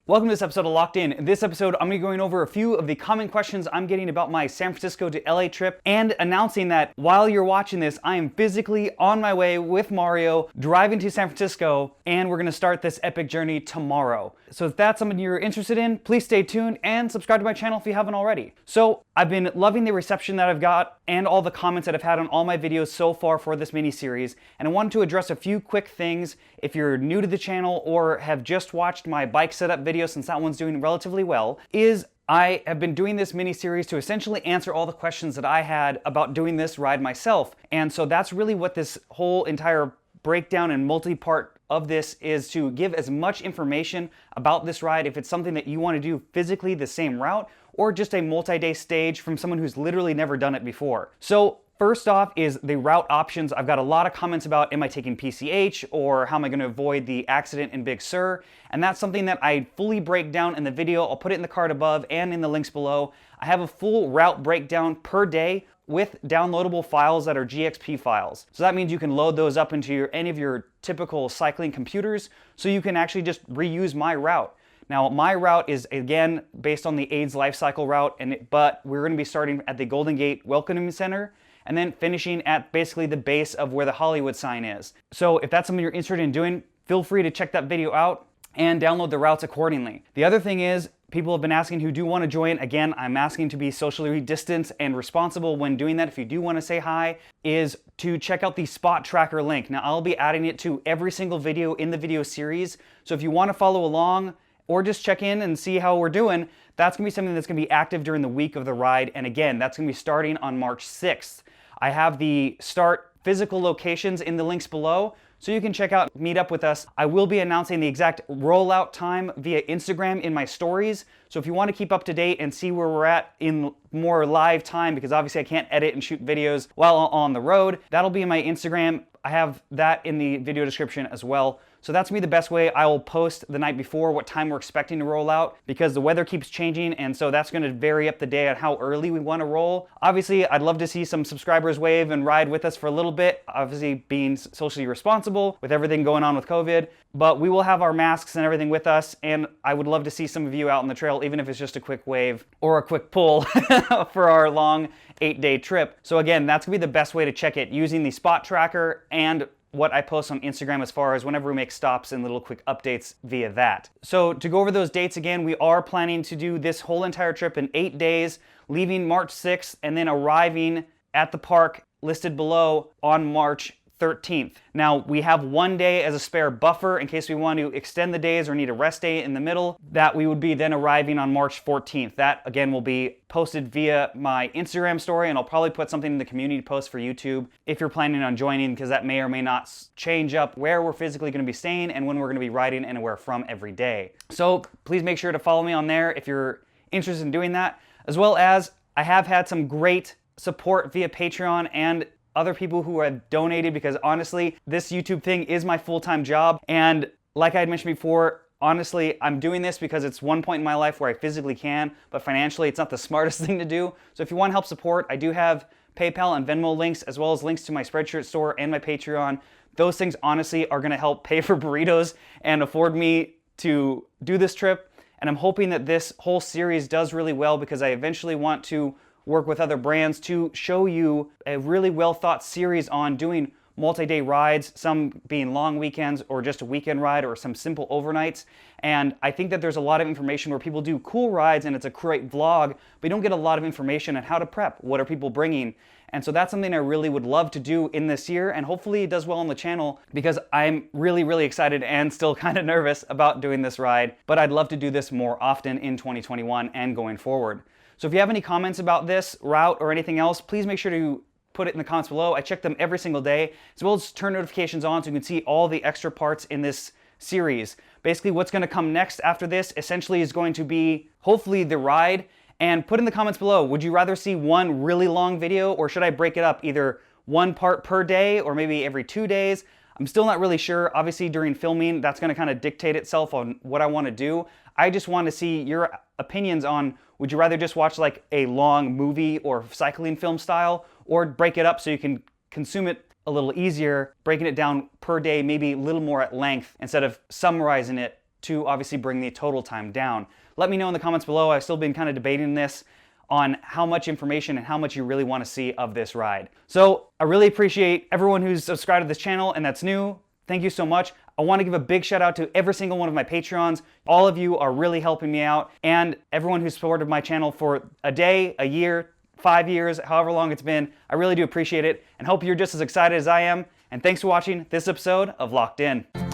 Welcome to this episode of Locked In. In this episode, I'm going to be going over a few of the common questions I'm getting about my San Francisco to LA trip and announcing that while you're watching this, I am physically on my way with Mario, driving to San Francisco, and we're going to start this epic journey tomorrow. So if that's something you're interested in, please stay tuned and subscribe to my channel if you haven't already. So I've been loving the reception that I've got and all the comments that I've had on all my videos so far for this mini-series, and I wanted to address a few quick things if you're new to the channel or have just watched my bike setup video since that one's doing relatively well, is I have been doing this mini-series to essentially answer all the questions that I had about doing this ride myself. And so that's really what this whole entire breakdown and multi-part of this is, to give as much information about this ride if it's something that you want to do physically the same route or just a multi-day stage from someone who's literally never done it before. So first off is the route options. I've got a lot of comments about, am I taking PCH or how am I going to avoid the accident in Big Sur? And that's something that I fully break down in the video. I'll put it in the card above and in the links below. I have a full route breakdown per day with downloadable files that are GXP files. So that means you can load those up into any of your typical cycling computers, so you can actually just reuse my route. Now, my route is, again, based on the AIDS Life Cycle route, but we're going to be starting at the Golden Gate Welcoming Center and then finishing at basically the base of where the Hollywood sign is. So if that's something you're interested in doing, feel free to check that video out and download the routes accordingly. The other thing is, people have been asking who do want to join. Again, I'm asking to be socially distanced and responsible when doing that. If you do want to say hi, is to check out the spot tracker link. Now, I'll be adding it to every single video in the video series. So if you want to follow along or just check in and see how we're doing, that's going to be something that's going to be active during the week of the ride. And again, that's going to be starting on March 6th. I have the start physical locations in the links below, so you can check out, meet up with us. I will be announcing the exact rollout time via Instagram in my stories. So if you want to keep up to date and see where we're at in more live time, because obviously I can't edit and shoot videos while on the road, that'll be in my Instagram. I have that in the video description as well. So that's gonna be the best way. I will post the night before what time we're expecting to roll out, because the weather keeps changing, and so that's gonna vary up the day on how early we wanna roll. Obviously, I'd love to see some subscribers wave and ride with us for a little bit, obviously being socially responsible with everything going on with COVID, but we will have our masks and everything with us, and I would love to see some of you out on the trail, even if it's just a quick wave or a quick pull for our long 8-day trip. So again, that's gonna be the best way to check it, using the spot tracker and what I post on Instagram as far as whenever we make stops and little quick updates via that. So to go over those dates again, we are planning to do this whole entire trip in 8 days, leaving March 6th and then arriving at the park listed below on March 13th. Now, we have 1 day as a spare buffer in case we want to extend the days or need a rest day in the middle, that we would be then arriving on March 14th. That, again, will be posted via my Instagram story, and I'll probably put something in the community post for YouTube if you're planning on joining, because that may or may not change up where we're physically going to be staying and when we're going to be riding and where from every day. So please make sure to follow me on there if you're interested in doing that, as well as I have had some great support via Patreon and other people who have donated, because honestly, this YouTube thing is my full-time job. And like I had mentioned before, honestly, I'm doing this because it's one point in my life where I physically can, but financially, it's not the smartest thing to do. So if you want to help support, I do have PayPal and Venmo links, as well as links to my Spreadshirt store and my Patreon. Those things honestly are going to help pay for burritos and afford me to do this trip. And I'm hoping that this whole series does really well, because I eventually want to work with other brands to show you a really well thought series on doing multi-day rides, some being long weekends or just a weekend ride or some simple overnights. And I think that there's a lot of information where people do cool rides and it's a great vlog, but you don't get a lot of information on how to prep, what are people bringing. And so that's something I really would love to do in this year, and hopefully it does well on the channel, because I'm really, really excited and still kind of nervous about doing this ride, but I'd love to do this more often in 2021 and going forward. So if you have any comments about this route or anything else, please make sure to put it in the comments below. I check them every single day, as well as turn notifications on so you can see all the extra parts in this series. Basically, what's going to come next after this essentially is going to be hopefully the ride. And put in the comments below, would you rather see one really long video, or should I break it up either one part per day or maybe every 2 days? I'm still not really sure. Obviously, during filming, that's going to kind of dictate itself on what I want to do. I just want to see your opinions on, would you rather just watch like a long movie or cycling film style, or break it up so you can consume it a little easier, breaking it down per day, maybe a little more at length instead of summarizing it to obviously bring the total time down. Let me know in the comments below. I've still been kind of debating this on how much information and how much you really want to see of this ride. So I really appreciate everyone who's subscribed to this channel and that's new. Thank you so much. I want to give a big shout out to every single one of my Patreons. All of you are really helping me out, and everyone who's supported my channel for a day, a year, 5 years, however long it's been. I really do appreciate it and hope you're just as excited as I am. And thanks for watching this episode of Locked In.